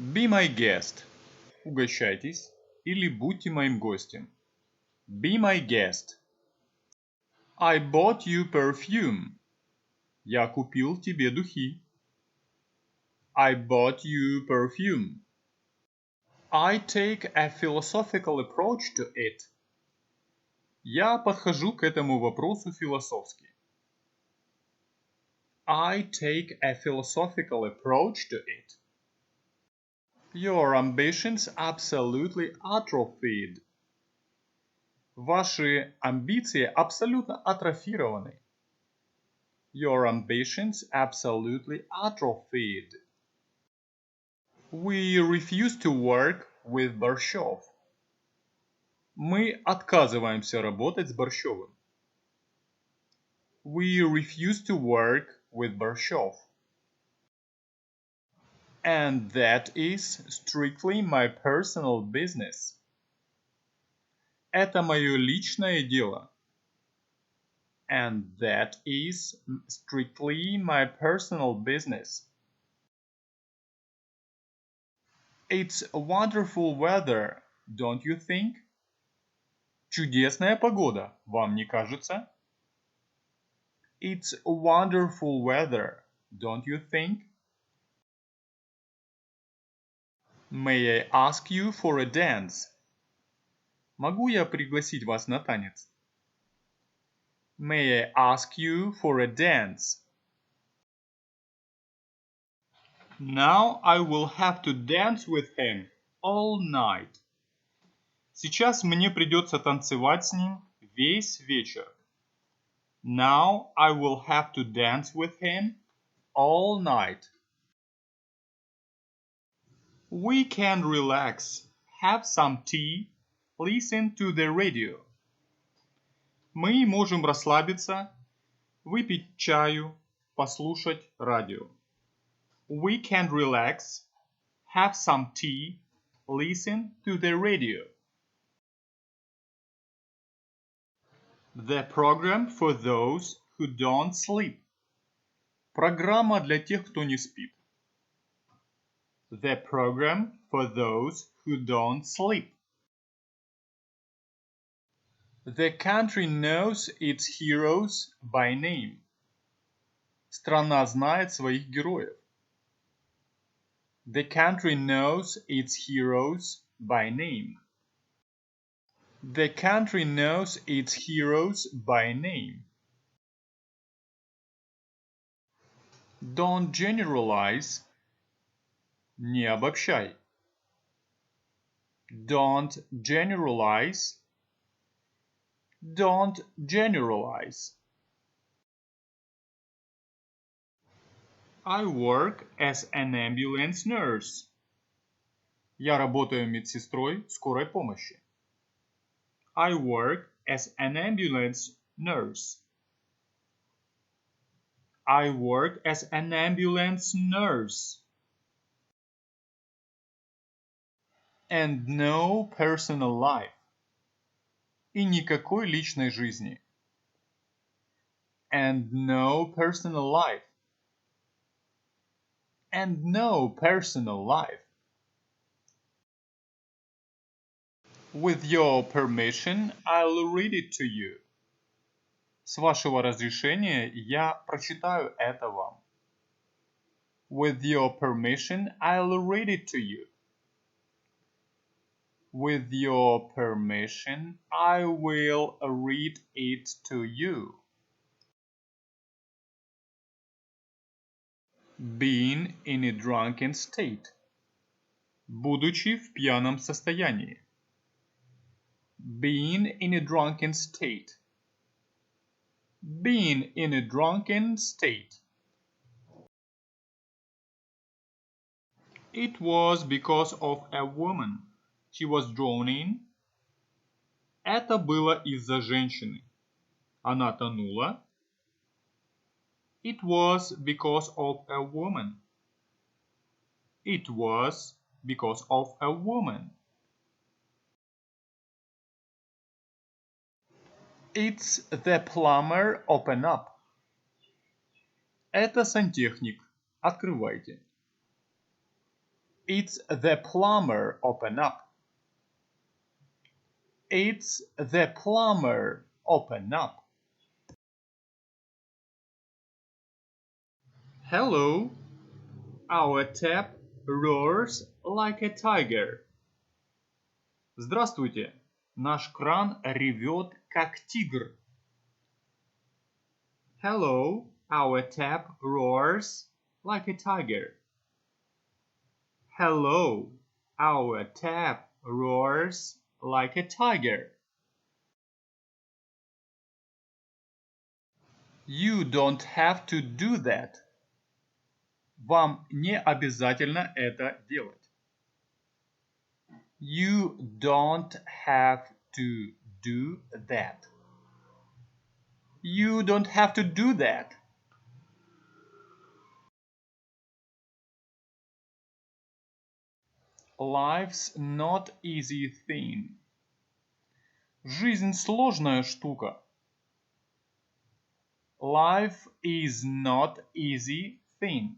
Be my guest. Угощайтесь или будьте моим гостем. Be my guest. I bought you perfume. Я купил тебе духи. I bought you perfume. I take a philosophical approach to it. Я подхожу к этому вопросу философски. I take a philosophical approach to it. Your ambitions absolutely atrophied. Ваши амбиции абсолютно атрофированы. Your ambitions absolutely atrophied. We refuse to work with Борщев. Мы отказываемся работать с Борщевым. We refuse to work with Борщев. And that is strictly my personal business. Это мое личное дело. And that is strictly my personal business. It's wonderful weather, don't you think? Чудесная погода, вам не кажется? It's wonderful weather, don't you think? May I ask you for a dance? Могу я пригласить вас на танец? May I ask you for a dance? Now I will have to dance with him all night. Сейчас мне придется танцевать с ним весь вечер. Now I will have to dance with him all night. We can relax, have some tea, listen to the radio. Мы можем расслабиться, выпить чаю, послушать радио. We can relax, have some tea, listen to the radio. The program for those who don't sleep. Программа для тех, кто не спит. The program for those who don't sleep. The country knows its heroes by name. Страна знает своих героев. The country knows its heroes by name. The country knows its heroes by name. Don't generalize. Не обобщай. Don't generalize. Don't generalize. I work as an ambulance nurse. Я работаю медсестрой скорой помощи. I work as an ambulance nurse. I work as an ambulance nurse. And no personal life. И никакой личной жизни. And no personal life. And no personal life. With your permission, I'll read it to you. С вашего разрешения я прочитаю это вам. With your permission, I'll read it to you. With your permission, I will read it to you. Being in a drunken state. Будучи в пьяном состоянии. Being in a drunken state. Being in a drunken state. It was because of a woman he was drowned in. Это было из-за женщины. Она тонула. It was because of a woman. It was because of a woman. It's the plumber, open up. Это сантехник. Открывайте. It's the plumber, open up. It's the plumber, open up. Hello, our tap roars like a tiger. Здравствуйте, наш кран ревет как тигр. Hello, our tap roars like a tiger. Hello, our tap roars like a tiger. You don't have to do that. Вам не обязательно это делать. You don't have to do that. You don't have to do that. Life's not easy thing. Жизнь сложная штука. Life is not easy thing.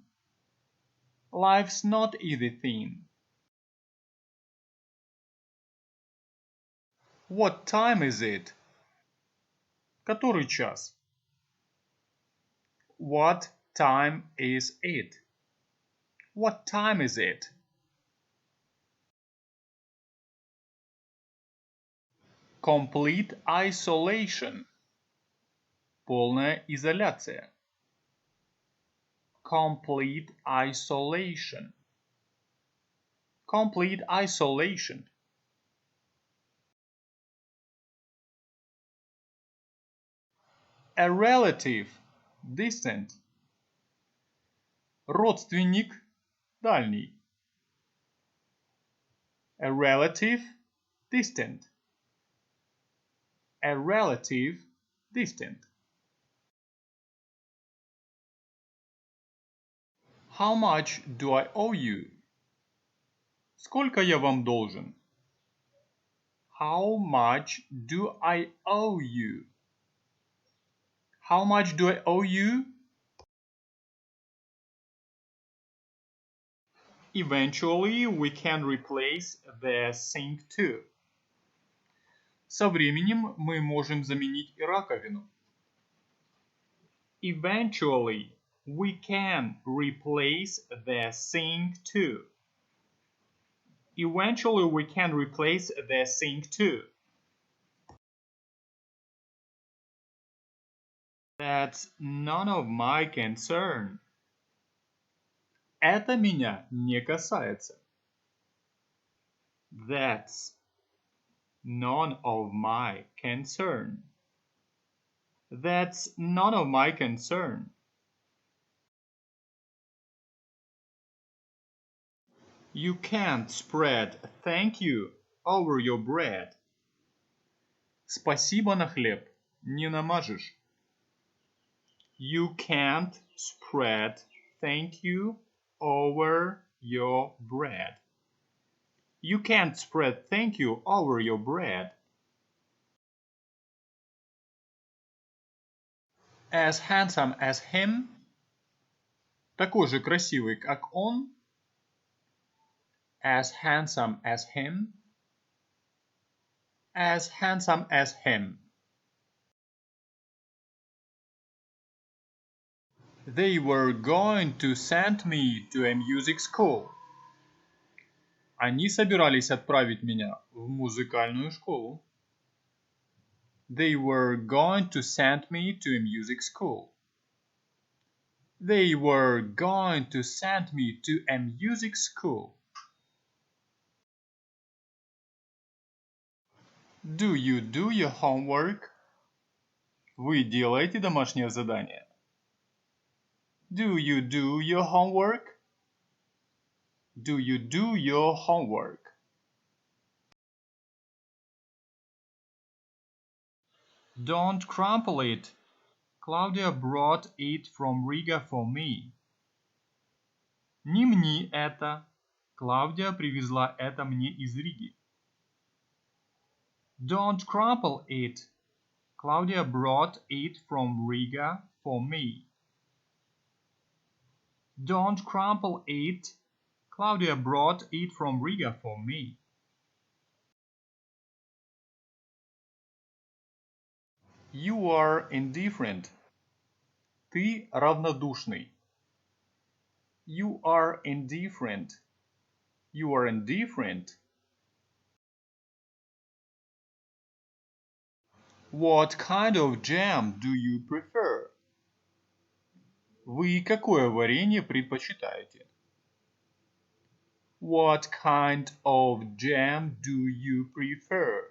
Life's not easy thing. What time is it? Который час? What time is it? What time is it? Complete isolation. Полная изоляция. Complete isolation. Complete isolation. A relative, distant. Родственник, дальний. A relative, distant. A relative, distant. How much do I owe you? Сколько я вам должен? How much do I owe you? How much do I owe you? Eventually, we can replace the sink too. Со временем мы можем заменить и раковину. Eventually, we can replace the sink too. Eventually, we can replace the sink too. That's none of my concern. Это меня не касается. That's none of my concern. That's none of my concern. You can't spread thank you over your bread. Спасибо на хлеб не намажешь. You can't spread thank you over your bread. You can't spread thank you over your bread. As handsome as him. Такой же красивый, как он. As handsome as him. As handsome as him. They were going to send me to a music school. Они собирались отправить меня в музыкальную школу. They were going to send me to a music school. They were going to send me to a music school. Do you do your homework? Вы делаете домашнее задание? Do you do your homework? Do you do your homework? Don't crumple it. Claudia brought it from Riga for me. Не мни это. Клаудия привезла это мне из Риги. Don't crumple it. Claudia brought it from Riga for me. Don't crumple it. Claudia brought it from Riga for me. You are indifferent. Ты равнодушный. You are indifferent. You are indifferent. What kind of jam do you prefer? Вы какое варенье предпочитаете? What kind of jam do you prefer?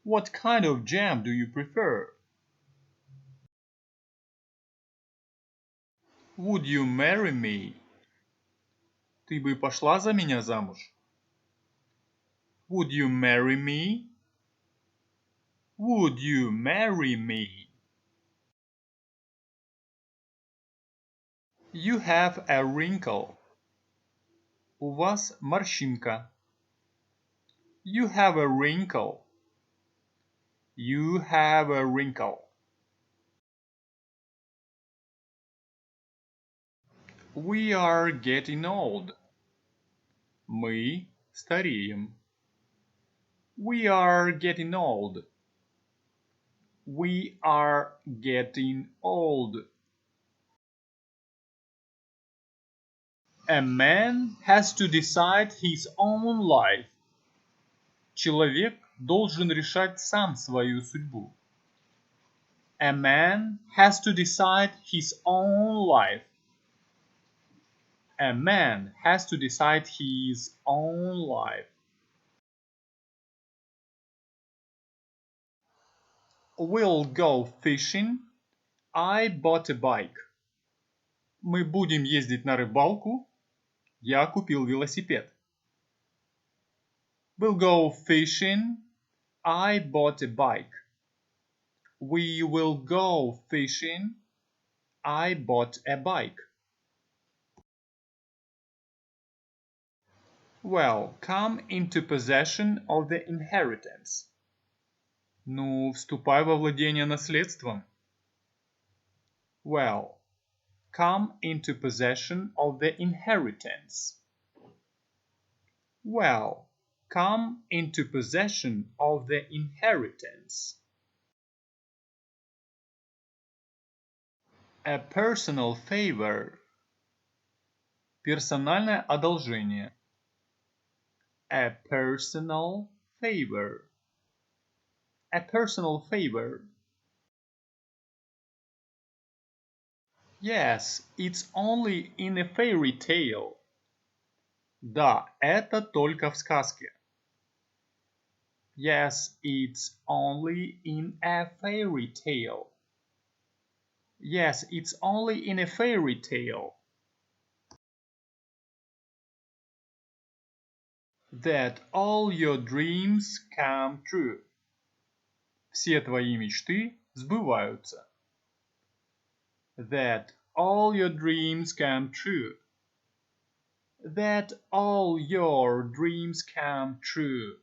What kind of jam do you prefer? Would you marry me? Ты бы пошла за меня замуж? Would you marry me? Would you marry me? You have a wrinkle. У вас морщинка. You have a wrinkle. You have a wrinkle. We are getting old. Мы стареем. We are getting old. We are getting old. A man has to decide his own life. Человек должен решать сам свою судьбу. A man has to decide his own life. A man has to decide his own life. We'll go fishing. I bought a bike. Мы будем ездить на рыбалку. Я купил велосипед. We'll go fishing. I bought a bike. We will go fishing. I bought a bike. Well, come into possession of the inheritance. Ну, вступай во владение наследством. Well, come into possession of the inheritance. Well, come into possession of the inheritance. A personal favor. Персональное одолжение. A personal favor. A personal favor. Yes, it's only in a fairy tale. Да, это только в сказке. Yes, it's only in a fairy tale. Yes, it's only in a fairy tale. That all your dreams come true. Все твои мечты сбываются. That all your dreams come true. That all your dreams come true.